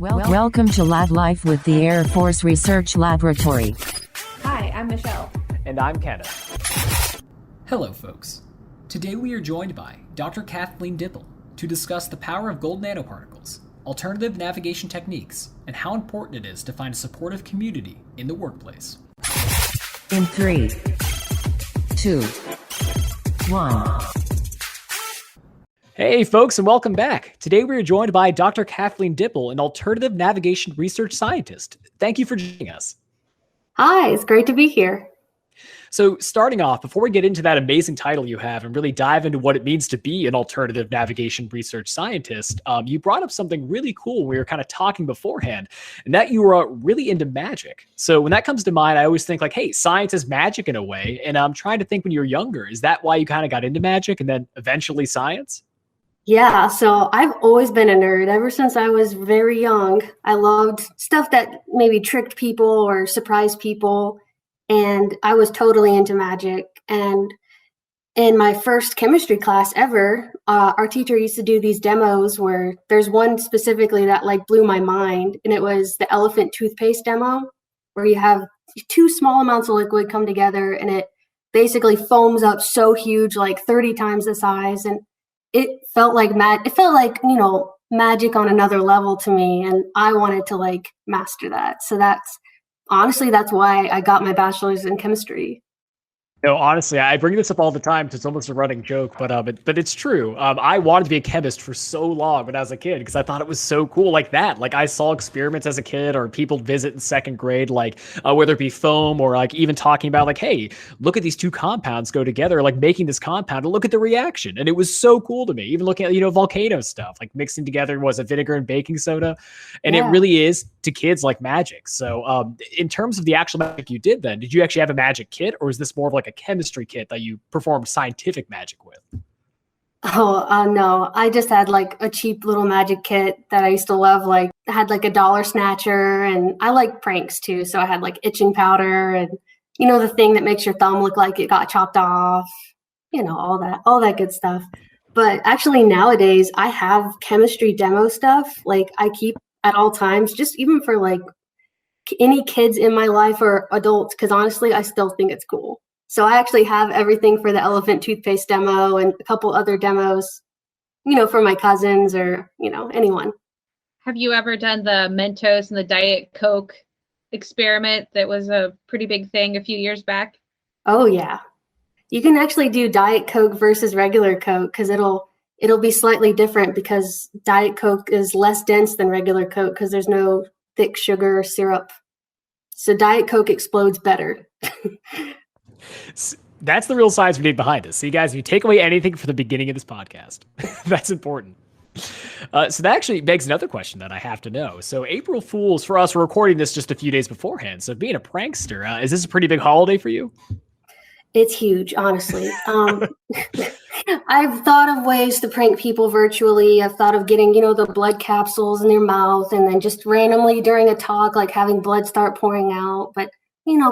Welcome to Lab Life with the Air Force Research Laboratory. Hi, I'm Michelle. And I'm Kenneth. Hello, folks. Today we are joined by Dr. Kathleen Dipple to discuss the power of gold nanoparticles, alternative navigation techniques, and how important it is to find a supportive community in the workplace. In 3, 2, 1. Hey, folks, and welcome back. Today we are joined by Dr. Kathleen Dipple, an alternative navigation research scientist. Thank you for joining us. Hi, it's great to be here. So starting off, before we get into that amazing title you have and really dive into what it means to be an alternative navigation research scientist, you brought up something really cool. We were kind of talking beforehand, and that you were really into magic. So when that comes to mind, I always think like, hey, science is magic in a way. And I'm trying to think when you were younger, is that why you kind of got into magic and then eventually science? Yeah, so I've always been a nerd ever since I was very young. I loved stuff that maybe tricked people or surprised people. And I was totally into magic. And in my first chemistry class ever, our teacher used to do these demos where there's one specifically that like blew my mind. And it was the elephant toothpaste demo, where you have two small amounts of liquid come together and it basically foams up so huge, like 30 times the size. And it felt like magic on another level to me. And I wanted to like master that. So that's why I got my bachelor's in chemistry. No, honestly, I bring this up all the time because it's almost a running joke, but it's true. I wanted to be a chemist for so long when I was a kid because I thought it was so cool like that. Like I saw experiments as a kid or people visit in second grade, like whether it be foam or like even talking about like, hey, look at these two compounds go together, like making this compound and look at the reaction. And it was so cool to me, even looking at, volcano stuff, like mixing together was a vinegar and baking soda. And It really is to kids like magic. So in terms of the actual magic you did then, did you actually have a magic kit or is this more of like a chemistry kit that you performed scientific magic with? No, I just had like a cheap little magic kit that I used to love. Like I had like a dollar snatcher and I like pranks too. So I had like itching powder and, the thing that makes your thumb look like it got chopped off, all that good stuff. But actually nowadays I have chemistry demo stuff. Like I keep at all times, just even for like any kids in my life or adults. Cause honestly, I still think it's cool. So I actually have everything for the elephant toothpaste demo and a couple other demos, for my cousins or, anyone. Have you ever done the Mentos and the Diet Coke experiment that was a pretty big thing a few years back? Oh, yeah. You can actually do Diet Coke versus regular Coke because it'll be slightly different because Diet Coke is less dense than regular Coke because there's no thick sugar or syrup. So Diet Coke explodes better. That's the real science we need behind this. So you guys, if you take away anything from the beginning of this podcast, that's important. So that actually begs another question that I have to know. So April Fools, for us, we're recording this just a few days beforehand. So being a prankster, is this a pretty big holiday for you? It's huge, honestly. I've thought of ways to prank people virtually. I've thought of getting, the blood capsules in their mouth and then just randomly during a talk, like having blood start pouring out. But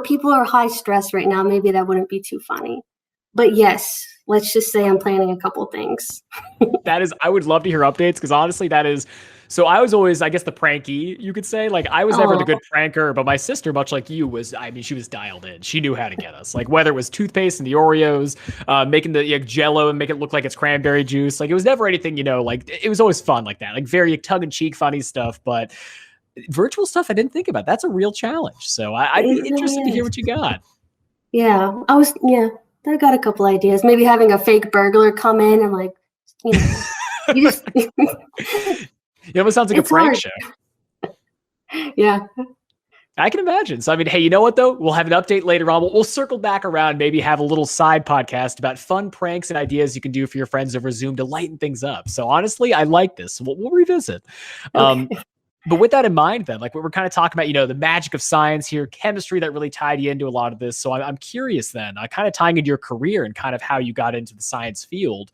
people are high stress right now. Maybe that wouldn't be too funny. But yes, let's just say I'm planning a couple things. I would love to hear updates because honestly, that is. So I was always, I guess, the pranky, you could say. Like I was never the good pranker, but my sister, much like you, she was dialed in. She knew how to get us. Like whether it was toothpaste and the Oreos, making the Jell-O and make it look like it's cranberry juice. Like it was never anything, like it was always fun like that. Like very tongue-in-cheek, funny stuff, but virtual stuff I didn't think about. That's a real challenge. So I'd be interested to hear what you got. Yeah, I got a couple ideas. Maybe having a fake burglar come in and like, you just. It almost sounds like a prank show. Yeah. I can imagine. So, hey, you know what, though? We'll have an update later on. We'll circle back around, maybe have a little side podcast about fun pranks and ideas you can do for your friends over Zoom to lighten things up. So, honestly, I like this. We'll revisit. Okay. But with that in mind, then, like what we're kind of talking about, the magic of science here, chemistry that really tied you into a lot of this. So I'm curious then, kind of tying into your career and kind of how you got into the science field.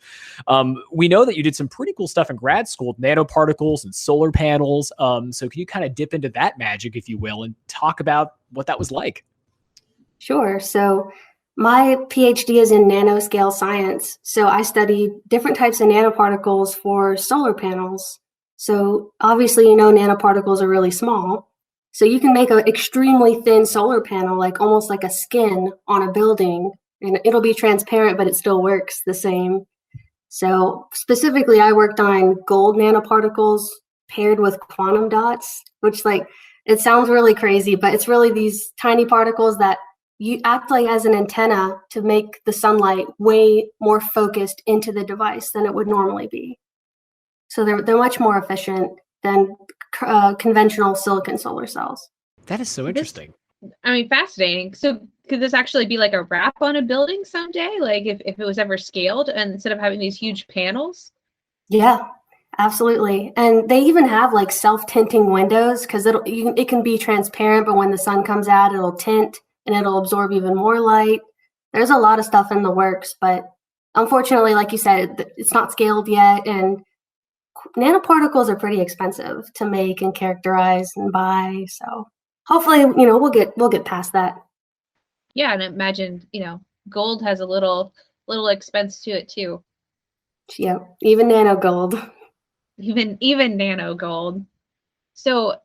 We know that you did some pretty cool stuff in grad school, nanoparticles and solar panels. So can you kind of dip into that magic, if you will, and talk about what that was like? Sure. So my PhD is in nanoscale science. So I studied different types of nanoparticles for solar panels. So obviously, nanoparticles are really small. So you can make an extremely thin solar panel, like almost like a skin on a building, and it'll be transparent, but it still works the same. So specifically, I worked on gold nanoparticles paired with quantum dots, which it sounds really crazy, but it's really these tiny particles that you act like as an antenna to make the sunlight way more focused into the device than it would normally be. So they're much more efficient than conventional silicon solar cells. That is so interesting. Fascinating. So could this actually be like a wrap on a building someday? Like if it was ever scaled and instead of having these huge panels? Yeah, absolutely. And they even have like self-tinting windows because it can be transparent, but when the sun comes out, it'll tint and it'll absorb even more light. There's a lot of stuff in the works, but unfortunately, like you said, it's not scaled yet. And nanoparticles are pretty expensive to make and characterize and buy. So hopefully, we'll get past that. Yeah, and imagine, gold has a little expense to it too. Yeah, even nano gold. Even nano gold. So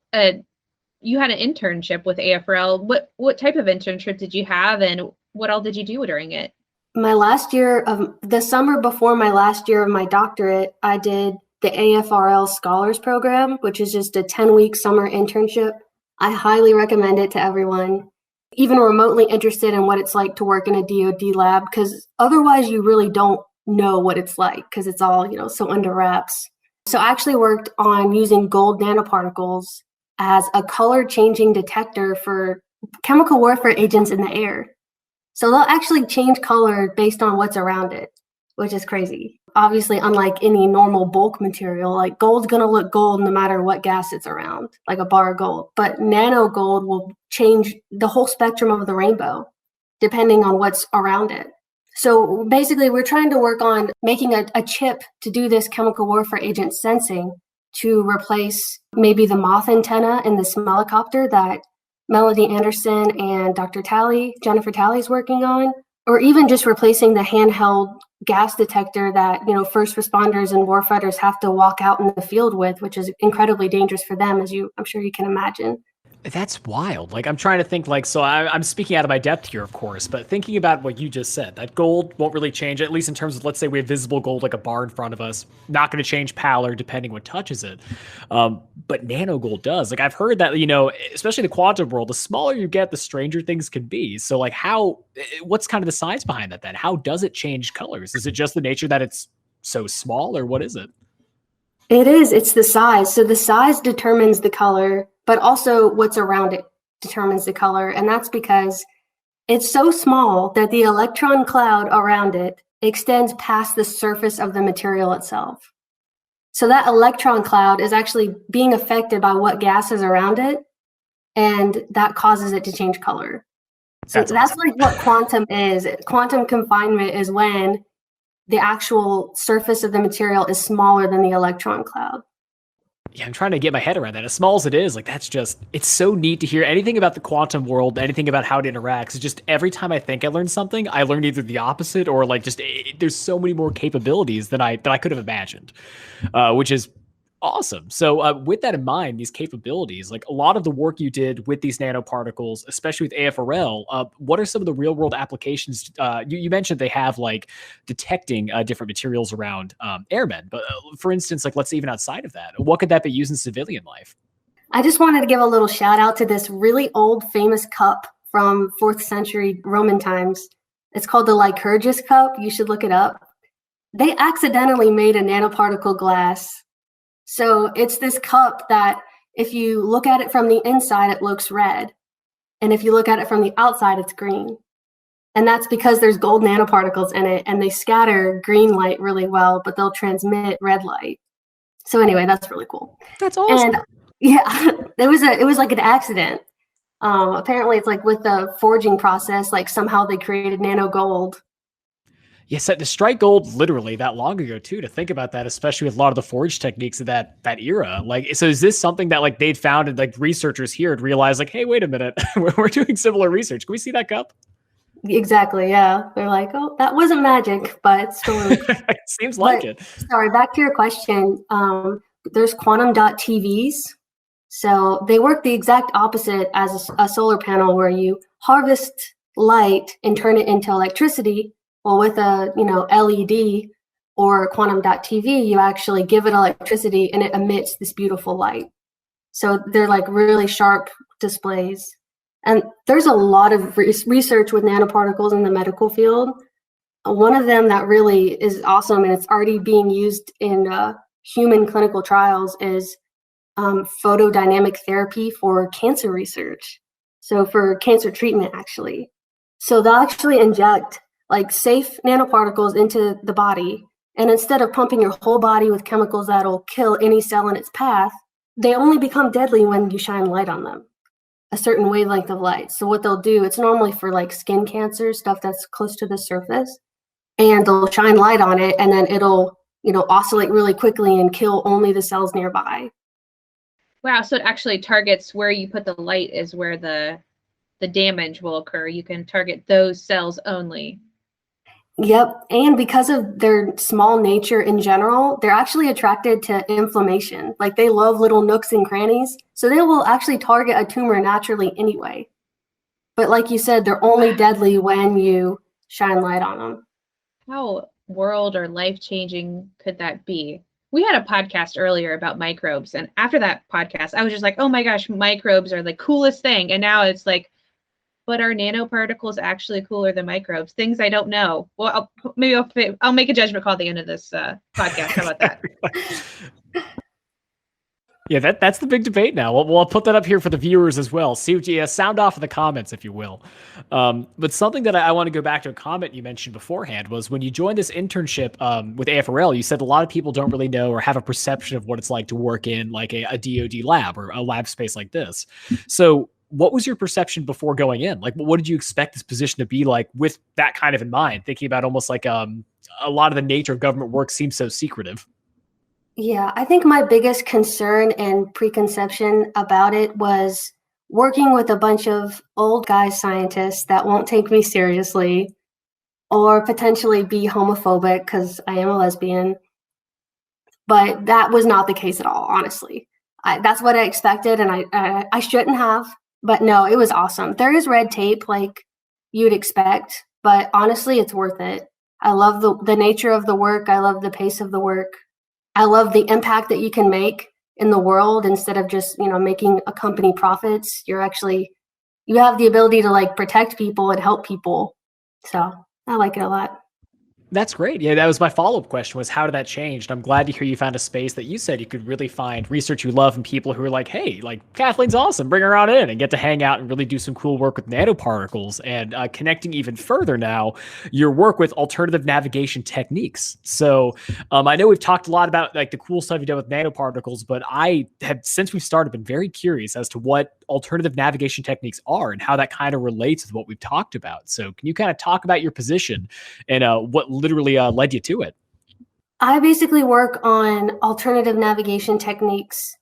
you had an internship with AFRL. What type of internship did you have, and what all did you do during it? The summer before my last year of my doctorate, I did the AFRL Scholars Program, which is just a 10-week summer internship. I highly recommend it to everyone, even remotely interested in what it's like to work in a DoD lab, because otherwise you really don't know what it's like because it's all, so under wraps. So I actually worked on using gold nanoparticles as a color changing detector for chemical warfare agents in the air. So they'll actually change color based on what's around it, which is crazy. Obviously, unlike any normal bulk material, like gold's going to look gold no matter what gas it's around, like a bar of gold. But nano gold will change the whole spectrum of the rainbow, depending on what's around it. So basically, we're trying to work on making a chip to do this chemical warfare agent sensing to replace maybe the moth antenna in the smellicopter that Melody Anderson and Jennifer Talley is working on, or even just replacing the handheld gas detector that, first responders and warfighters have to walk out in the field with, which is incredibly dangerous for them, I'm sure you can imagine. That's wild. Like, I'm trying to think, so I'm speaking out of my depth here, of course, but thinking about what you just said, that gold won't really change, at least in terms of, let's say we have visible gold, like a bar in front of us, not going to change pallor depending what touches it. But nano gold does. Like, I've heard that, especially in the quantum world, the smaller you get, the stranger things can be. So like what's kind of the science behind that then? How does it change colors? Is it just the nature that it's so small, or what is it? It's the size. So the size determines the color, but also what's around it determines the color. And that's because it's so small that the electron cloud around it extends past the surface of the material itself. So that electron cloud is actually being affected by what gas is around it, and that causes it to change color. So that's like what quantum is. Quantum confinement is when the actual surface of the material is smaller than the electron cloud. Yeah, I'm trying to get my head around that. As small as it is, it's so neat to hear anything about the quantum world, anything about how it interacts. It's just every time I think I learned something, I learned either the opposite or there's so many more capabilities than I could have imagined, which is awesome. So with that in mind, these capabilities, like a lot of the work you did with these nanoparticles, especially with AFRL, what are some of the real world applications? You mentioned they have detecting different materials around airmen, but for instance, let's say even outside of that, what could that be used in civilian life? I just wanted to give a little shout out to this really old famous cup from 4th century Roman times. It's called the Lycurgus cup. You should look it up. They accidentally made a nanoparticle glass. So it's this cup that if you look at it from the inside, it looks red. And if you look at it from the outside, it's green. And that's because there's gold nanoparticles in it and they scatter green light really well, but they'll transmit red light. So anyway, that's really cool. That's awesome. And yeah, it was like an accident. Apparently it's with the forging process, somehow they created nano gold. Yes, to strike gold literally that long ago too, to think about that, especially with a lot of the forge techniques of that era. So is this something that they'd found and researchers here had realized hey, wait a minute, we're doing similar research. Can we see that cup? Exactly. Yeah. They're like, oh, that wasn't magic, but it's still really cool. It seems like it. Sorry, back to your question. there's quantum dot TVs. So they work the exact opposite as a solar panel, where you harvest light and turn it into electricity. Well, with a LED or quantum dot TV, you actually give it electricity and it emits this beautiful light. So they're like really sharp displays. And there's a lot of research with nanoparticles in the medical field. One of them that really is awesome, and it's already being used in human clinical trials, is photodynamic therapy for cancer research. So for cancer treatment, actually. So they'll actually inject like safe nanoparticles into the body. And instead of pumping your whole body with chemicals that'll kill any cell in its path, they only become deadly when you shine light on them, a certain wavelength of light. So what they'll do, it's normally for like skin cancer, stuff that's close to the surface, and they'll shine light on it, and then it'll, oscillate really quickly and kill only the cells nearby. Wow, so it actually targets where you put the light is where the damage will occur. You can target those cells only. Yep, and because of their small nature in general, they're actually attracted to inflammation. Like they love little nooks and crannies, so they will actually target a tumor naturally anyway. But like you said, they're only deadly when you shine light on them. How world or life-changing could that be? We had a podcast earlier about microbes, and after that podcast, I was just like, oh my gosh, microbes are the coolest thing. And now it's like, but are nanoparticles actually cooler than microbes? Things I don't know. Well, I'll make a judgment call at the end of this podcast. How about that? Yeah, that's the big debate now. I'll put that up here for the viewers as well. See what you sound off in the comments, if you will. But something that I want to go back to a comment you mentioned beforehand was when you joined this internship with AFRL, you said a lot of people don't really know or have a perception of what it's like to work in like a DoD lab or a lab space like this. So what was your perception before going in? Like, what did you expect this position to be like with that kind of in mind? Thinking about almost like a lot of the nature of government work seems so secretive. Yeah, I think my biggest concern and preconception about it was working with a bunch of old guy scientists that won't take me seriously or potentially be homophobic because I am a lesbian. But that was not the case at all, honestly. That's what I expected, and I shouldn't have. But no, it was awesome. There is red tape like you'd expect, but honestly, it's worth it. I love the nature of the work. I love the pace of the work. I love the impact that you can make in the world instead of just, making a company profits. You have the ability to like protect people and help people. So I like it a lot. That's great. Yeah, that was my follow-up question was how did that change? And I'm glad to hear you found a space that you said you could really find research you love and people who are like, hey, like Kathleen's awesome, bring her on in and get to hang out and really do some cool work with nanoparticles and connecting even further now your work with alternative navigation techniques. So I know we've talked a lot about like the cool stuff you've done with nanoparticles, but I have, since we've started, been very curious as to what alternative navigation techniques are and how that kind of relates with what we've talked about. So can you kind of talk about your position and what literally led you to it? I basically work on alternative navigation techniques,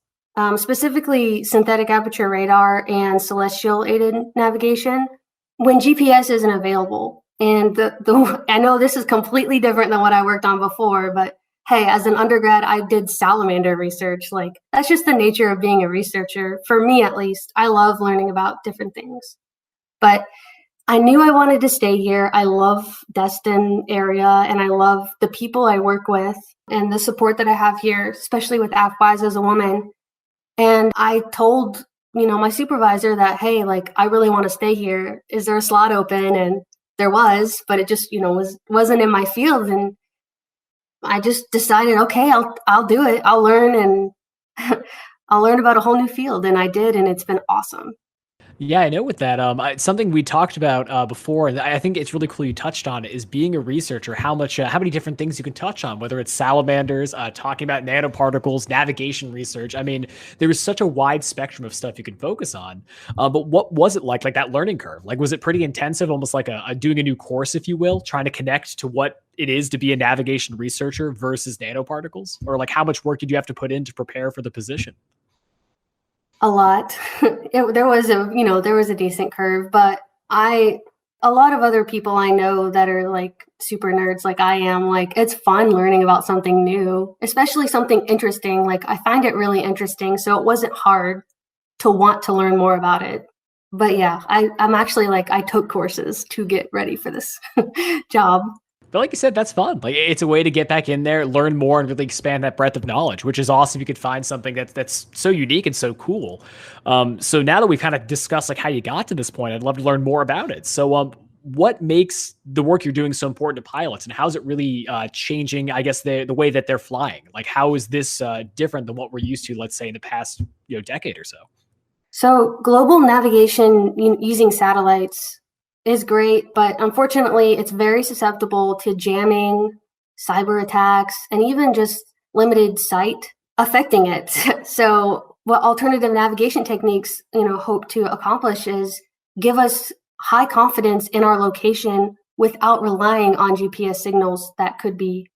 specifically synthetic aperture radar and celestial aided navigation when GPS isn't available. And I know this is completely different than what I worked on before, but hey, as an undergrad, I did salamander research. Like that's just the nature of being a researcher. For me, at least, I love learning about different things. But I knew I wanted to stay here. I love Destin area and I love the people I work with and the support that I have here, especially with AFWISE as a woman. And I told, my supervisor that, hey, like, I really want to stay here. Is there a slot open? And there was, but it just, wasn't in my field. And I just decided, okay, I'll do it. I'll learn and I'll learn about a whole new field. And I did, and it's been awesome. Yeah, I know with that. Something we talked about before, and I think it's really cool you touched on it, is being a researcher, how many different things you can touch on, whether it's salamanders, talking about nanoparticles, navigation research. I mean, there is such a wide spectrum of stuff you can focus on. But what was it like that learning curve? Like, was it pretty intensive, almost like doing a new course, if you will, trying to connect to what it is to be a navigation researcher versus nanoparticles? Or like how much work did you have to put in to prepare for the position? A lot. There was a decent curve, but I A lot of other people I know that are like super nerds like I am, like it's fun learning about something new, especially something interesting. Like I find it really interesting, so it wasn't hard to want to learn more about it. But yeah, I'm actually like I took courses to get ready for this job. But like you said, that's fun. Like it's a way to get back in there, learn more, and really expand that breadth of knowledge, which is awesome. You could find something that's so unique and so cool. So now that we've kind of discussed like how you got to this point, I'd love to learn more about it. So what makes the work you're doing so important to pilots, and how's it really changing, I guess, the way that they're flying? Like how is this different than what we're used to, let's say, in the past decade or so? So global navigation using satellites is great, but unfortunately, it's very susceptible to jamming, cyber attacks, and even just limited sight affecting it. So what alternative navigation techniques, hope to accomplish is give us high confidence in our location without relying on GPS signals that could be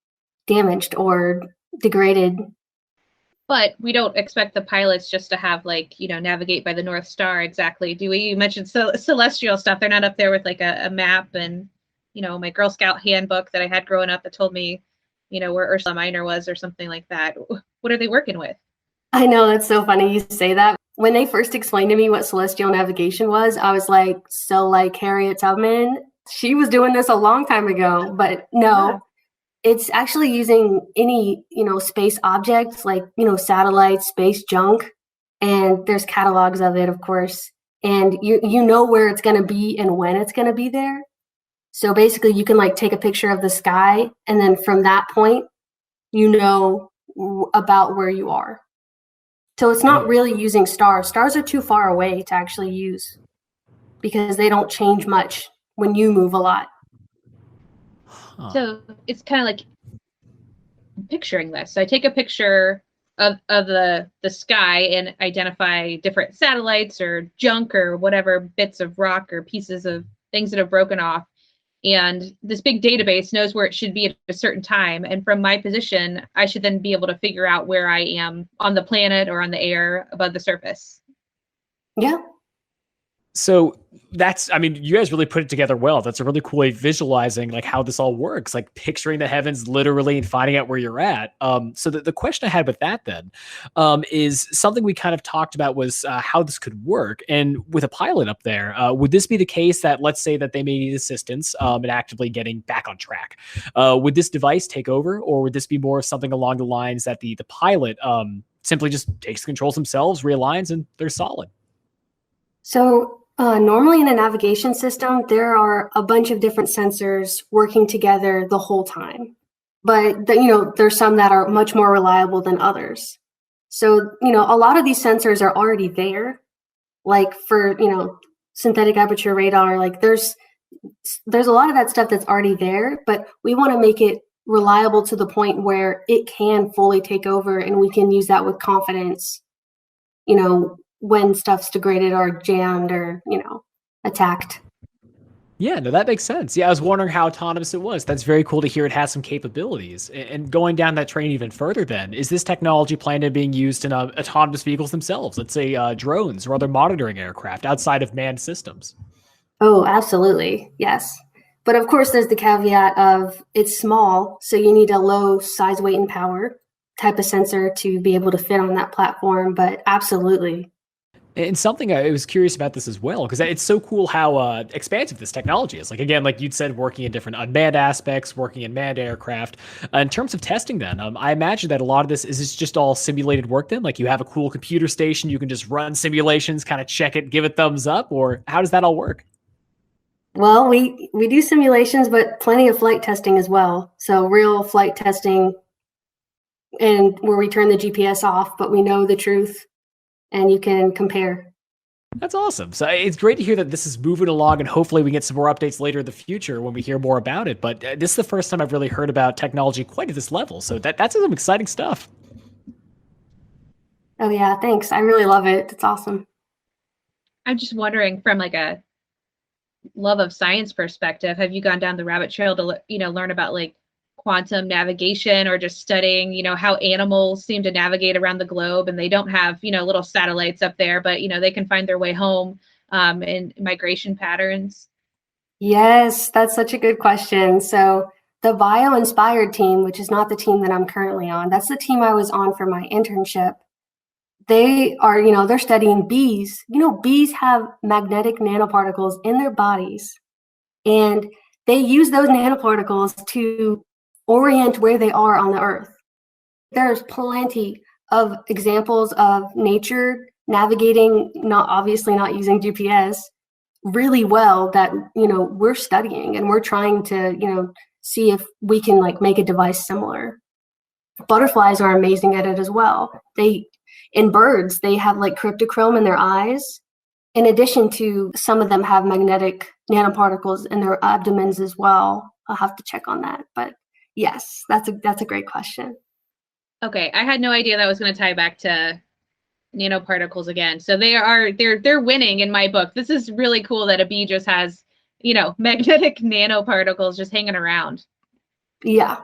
damaged or degraded. But we don't expect the pilots just to have navigate by the North Star exactly, do we? You mentioned celestial stuff. They're not up there with like a map and, my Girl Scout handbook that I had growing up that told me, where Ursula Minor was or something like that. What are they working with? I know, that's so funny you say that. When they first explained to me what celestial navigation was, I was like, so like Harriet Tubman, she was doing this a long time ago, but no. Yeah. It's actually using any, space objects like, satellites, space junk, and there's catalogs of it, of course. And you know where it's going to be and when it's going to be there. So basically you can like take a picture of the sky, and then from that point, about where you are. So it's not really using stars. Stars are too far away to actually use because they don't change much when you move a lot. So it's kind of like picturing this. So I take a picture of the sky and identify different satellites or junk or whatever bits of rock or pieces of things that have broken off. And this big database knows where it should be at a certain time. And from my position, I should then be able to figure out where I am on the planet or on the air above the surface. Yeah. So you guys really put it together well. That's a really cool way of visualizing like how this all works, like picturing the heavens literally and finding out where you're at. So the question I had with that then is something we kind of talked about was how this could work. And with a pilot up there, would this be the case that let's say that they may need assistance in actively getting back on track? Would this device take over, or would this be more of something along the lines that the pilot simply just takes controls themselves, realigns, and they're solid? So normally in a navigation system, there are a bunch of different sensors working together the whole time. But, there's some that are much more reliable than others. So, a lot of these sensors are already there. Like for, synthetic aperture radar, like there's a lot of that stuff that's already there, but we want to make it reliable to the point where it can fully take over and we can use that with confidence, when stuff's degraded or jammed or, attacked. Yeah, no, that makes sense. Yeah, I was wondering how autonomous it was. That's very cool to hear it has some capabilities. And going down that train even further then, is this technology planned on being used in autonomous vehicles themselves? Let's say drones or other monitoring aircraft outside of manned systems? Oh, absolutely. Yes. But of course, there's the caveat of it's small, so you need a low size, weight, and power type of sensor to be able to fit on that platform. But absolutely. And something I was curious about this as well, because it's so cool how expansive this technology is. Like, again, like you'd said, working in different unmanned aspects, working in manned aircraft. In terms of testing then, I imagine that a lot of this is just all simulated work then? Like you have a cool computer station, you can just run simulations, kind of check it, give it thumbs up, or how does that all work? Well, we do simulations, but plenty of flight testing as well. So real flight testing and where we turn the GPS off, but we know the truth. And you can compare. That's awesome. So it's great to hear that this is moving along, and hopefully we can get some more updates later in the future when we hear more about it. But this is the first time I've really heard about technology quite at this level. So that's some exciting stuff. Oh yeah, thanks. I really love it. It's awesome. I'm just wondering, from like a love of science perspective, have you gone down the rabbit trail to learn about like quantum navigation, or just studying, how animals seem to navigate around the globe, and they don't have, little satellites up there, but, they can find their way home in migration patterns? Yes, that's such a good question. So the Bio Inspired team, which is not the team that I'm currently on, that's the team I was on for my internship. They are, they're studying bees. Bees have magnetic nanoparticles in their bodies, and they use those nanoparticles to orient where they are on the earth. There's plenty of examples of nature navigating, obviously not using GPS, really well that we're studying, and we're trying to see if we can like make a device similar. Butterflies are amazing at it as well. In birds, they have like cryptochrome in their eyes. In addition to, some of them have magnetic nanoparticles in their abdomens as well. I'll have to check on that, but yes, that's a great question. Okay, I had no idea that was going to tie back to nanoparticles again. So they're winning in my book. This is really cool that a bee just has, magnetic nanoparticles just hanging around. Yeah,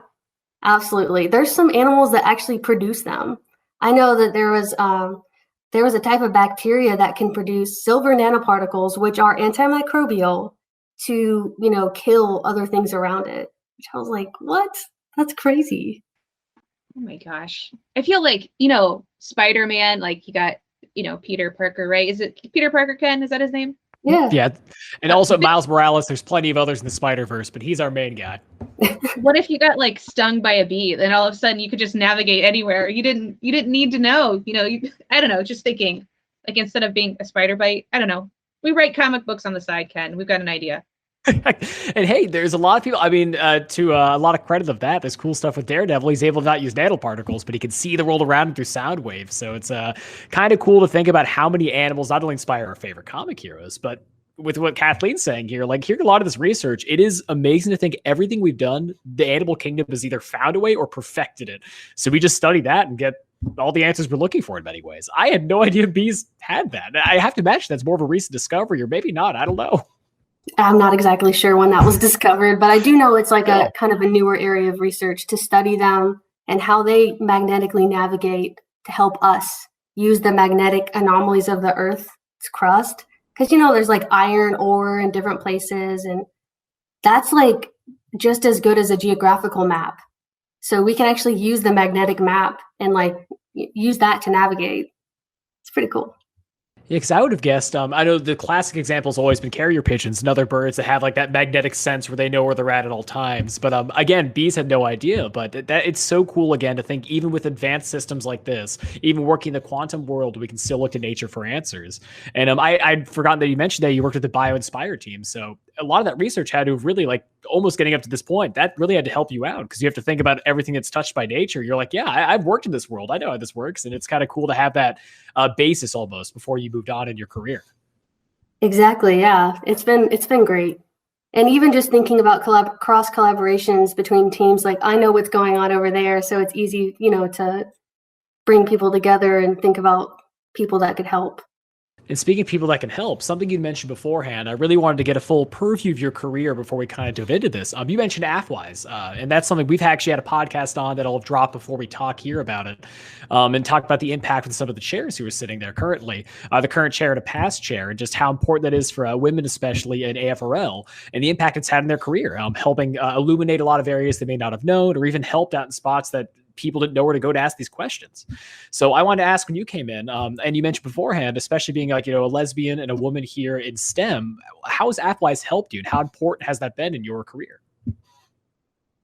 absolutely. There's some animals that actually produce them. I know that there was a type of bacteria that can produce silver nanoparticles, which are antimicrobial, to kill other things around it. Which I was like, what? That's crazy. Oh my gosh. I feel like, Spider-Man, like you got, Peter Parker, right? Is it Peter Parker, Ken? Is that his name? Yeah. Yeah. And also Miles Morales, there's plenty of others in the Spider-Verse, but he's our main guy. What if you got like stung by a bee? Then all of a sudden you could just navigate anywhere. You didn't need to know, I don't know, just thinking like instead of being a spider bite, I don't know. We write comic books on the side, Ken. We've got an idea. And hey, there's a lot of people. I mean, to a lot of credit of that, there's cool stuff with Daredevil. He's able to not use nanoparticles, but he can see the world around him through sound waves. So it's kind of cool to think about how many animals not only inspire our favorite comic heroes, but with what Kathleen's saying here, like hearing a lot of this research, it is amazing to think everything we've done, the animal kingdom has either found a way or perfected it. So we just study that and get all the answers we're looking for in many ways. I had no idea bees had that. I have to imagine that's more of a recent discovery, or maybe not. I don't know. I'm not exactly sure when that was discovered, but I do know it's like a kind of a newer area of research to study them and how they magnetically navigate to help us use the magnetic anomalies of the Earth's crust. Because, there's like iron ore in different places, and that's like just as good as a geographical map. So we can actually use the magnetic map and like use that to navigate. It's pretty cool. Yeah, because I would have guessed, I know the classic example has always been carrier pigeons and other birds that have like that magnetic sense where they know where they're at all times. But again, bees had no idea. But that it's so cool, again, to think even with advanced systems like this, even working in the quantum world, we can still look to nature for answers. And I'd forgotten that you mentioned that you worked with the Bio Inspired team. So a lot of that research had to have really, like, almost getting up to this point, that really had to help you out, because you have to think about everything that's touched by nature. You're like, yeah, I've worked in this world. I know how this works. And it's kind of cool to have that basis almost before you moved on in your career. Exactly. Yeah. It's been great. And even just thinking about cross collaborations between teams, like I know what's going on over there. So it's easy, to bring people together and think about people that could help. And speaking of people that can help, something you mentioned beforehand, I really wanted to get a full purview of your career before we kind of dove into this. You mentioned AFWise, and that's something we've actually had a podcast on that'll drop before we talk here about it, and talk about the impact with some of the chairs who are sitting there currently, the current chair and a past chair, and just how important that is for women, especially in AFRL, and the impact it's had in their career, helping illuminate a lot of areas they may not have known, or even helped out in spots that people didn't know where to go to ask these questions. So I wanted to ask, when you came in, and you mentioned beforehand, especially being like, a lesbian and a woman here in STEM, how has AFWise helped you, and how important has that been in your career?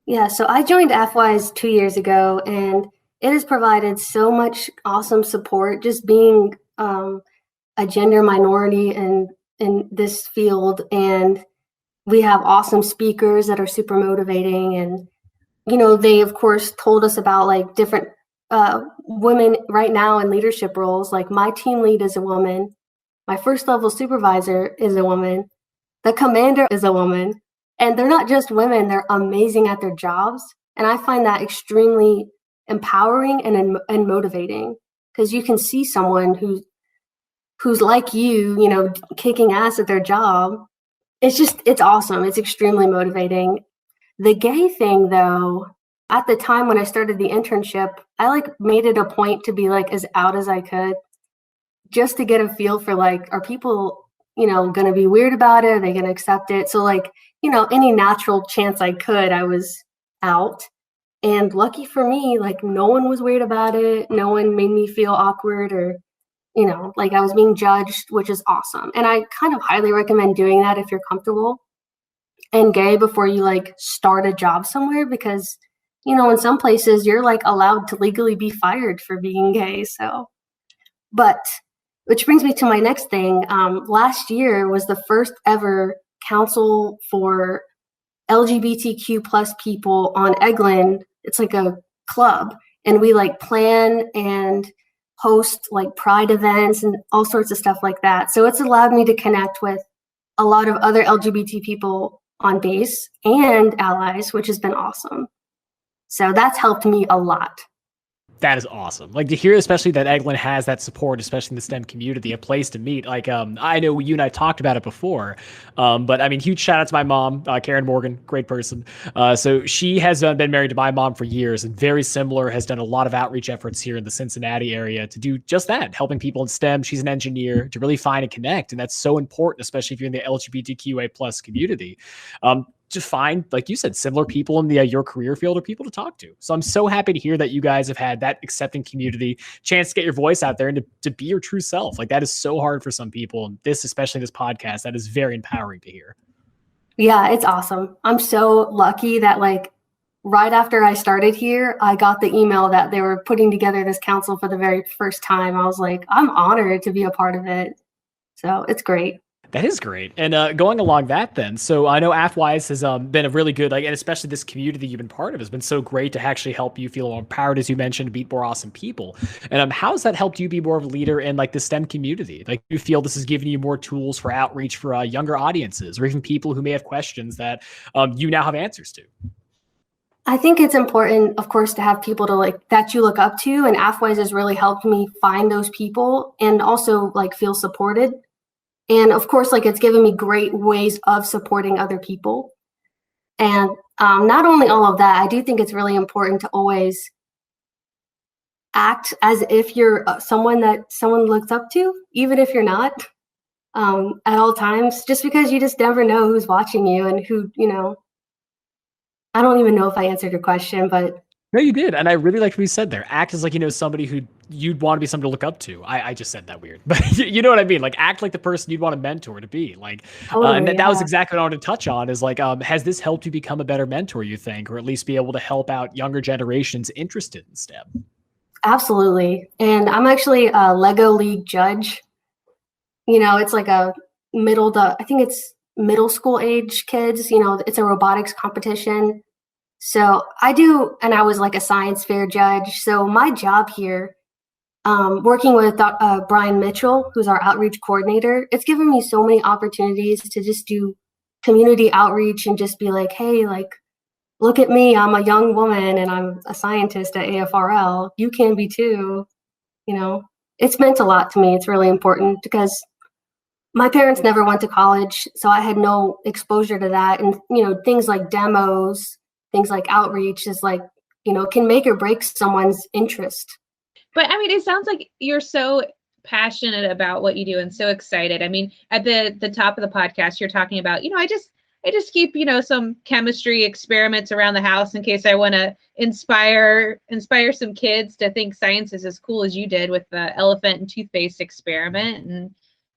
Yeah, so I joined AFWise 2 years ago, and it has provided so much awesome support, just being a gender minority in this field. And we have awesome speakers that are super motivating, and they, of course, told us about like different women right now in leadership roles. Like my team lead is a woman. My first level supervisor is a woman. The commander is a woman. And they're not just women, they're amazing at their jobs. And I find that extremely empowering and motivating, because you can see someone who's like you, kicking ass at their job. It's awesome. It's extremely motivating. The gay thing, though, at the time when I started the internship, I like made it a point to be like as out as I could, just to get a feel for like, are people going to be weird about it? Are they going to accept it? So like, any natural chance I could, I was out. And lucky for me, like no one was weird about it. No one made me feel awkward or, like I was being judged, which is awesome. And I kind of highly recommend doing that if you're comfortable and gay before you like start a job somewhere, because, in some places you're like allowed to legally be fired for being gay. So, but which brings me to my next thing. Last year was the first ever council for LGBTQ plus people on Eglin. It's like a club, and we like plan and host like pride events and all sorts of stuff like that. So it's allowed me to connect with a lot of other LGBT people on base and allies, which has been awesome. So that's helped me a lot. That is awesome. Like to hear, especially that Eglin has that support, especially in the STEM community, a place to meet. Like, I know you and I talked about it before, but I mean, huge shout out to my mom, Karen Morgan, great person. So she has been married to my mom for years and very similar, has done a lot of outreach efforts here in the Cincinnati area to do just that, helping people in STEM. She's an engineer to really find and connect. And that's so important, especially if you're in the LGBTQA plus community. To find, like you said, similar people in the your career field or people to talk to. So I'm so happy to hear that you guys have had that accepting community, chance to get your voice out there and to be your true self. Like that is so hard for some people. And this, especially this podcast, that is very empowering to hear. Yeah, it's awesome. I'm so lucky that like right after I started here, I got the email that they were putting together this council for the very first time. I was like, I'm honored to be a part of it. So it's great. That is great. And going along that then, so I know AFWise has been a really good, like, and especially this community you've been part of has been so great to actually help you feel more empowered, as you mentioned, to meet more awesome people. And how's that helped you be more of a leader in like the STEM community? Like, do you feel this has given you more tools for outreach for younger audiences or even people who may have questions that you now have answers to? I think it's important, of course, to have people to like that you look up to, and AFWise has really helped me find those people and also like feel supported. And of course, like it's given me great ways of supporting other people. And not only all of that, I do think it's really important to always act as if you're someone that someone looks up to, even if you're not, at all times, just because you just never know who's watching you and who, I don't even know if I answered your question, but. No, you did. And I really liked what you said there. Act as like, somebody who you'd want to be somebody to look up to. I just said that weird, but you know what I mean? Like act like the person you'd want a mentor to be like, and that was exactly what I wanted to touch on is like, has this helped you become a better mentor, you think, or at least be able to help out younger generations interested in STEM? Absolutely. And I'm actually a Lego League judge. It's like I think it's middle school age kids, it's a robotics competition. So I was like a science fair judge. So my job here, working with Brian Mitchell, who's our outreach coordinator, it's given me so many opportunities to just do community outreach and just be like, hey, like, look at me, I'm a young woman and I'm a scientist at AFRL. You can be too. It's meant a lot to me. It's really important because my parents never went to college, so I had no exposure to that. And, things like demos, things like outreach is like, can make or break someone's interest. But I mean, it sounds like you're so passionate about what you do and so excited. I mean, at the top of the podcast, you're talking about, I just keep, some chemistry experiments around the house in case I want to inspire some kids to think science is as cool as you did with the elephant and toothpaste experiment. And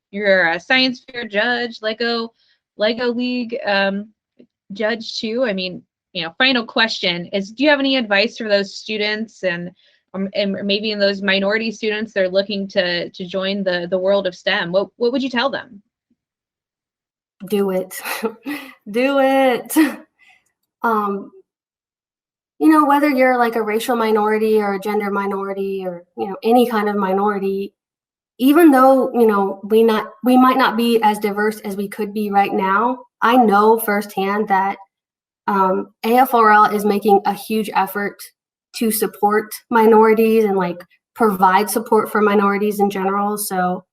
you're a science fair judge, Lego League judge too. I mean, final question is, do you have any advice for those students and maybe in those minority students they're looking to join the world of STEM? What would you tell them? Do it. Do it. Whether you're like a racial minority or a gender minority or, any kind of minority, even though, we might not be as diverse as we could be right now, I know firsthand that AFRL is making a huge effort to support minorities and like provide support for minorities in general. So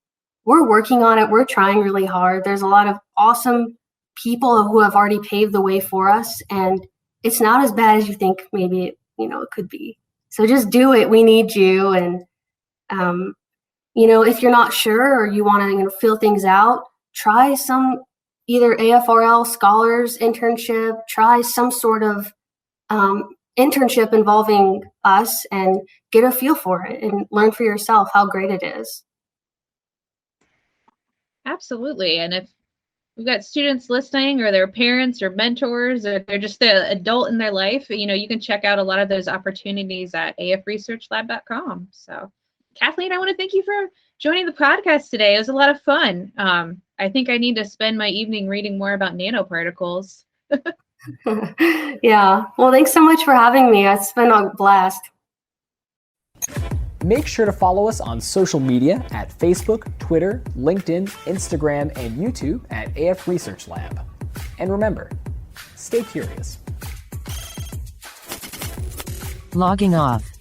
we're working on it. We're trying really hard. There's a lot of awesome people who have already paved the way for us. And it's not as bad as you think maybe, it could be. So just do it. We need you. And, if you're not sure or you want to feel things out, try some either AFRL scholars internship, try some sort of internship involving us and get a feel for it and learn for yourself how great it is. Absolutely. And if we've got students listening or their parents or mentors, or they're just the adult in their life, you can check out a lot of those opportunities at afresearchlab.com. So Kathleen, I want to thank you for joining the podcast today. It was a lot of fun. I think I need to spend my evening reading more about nanoparticles. Yeah. Well, thanks so much for having me. It's been a blast. Make sure to follow us on social media at Facebook, Twitter, LinkedIn, Instagram, and YouTube at AF Research Lab. And remember, stay curious. Logging off.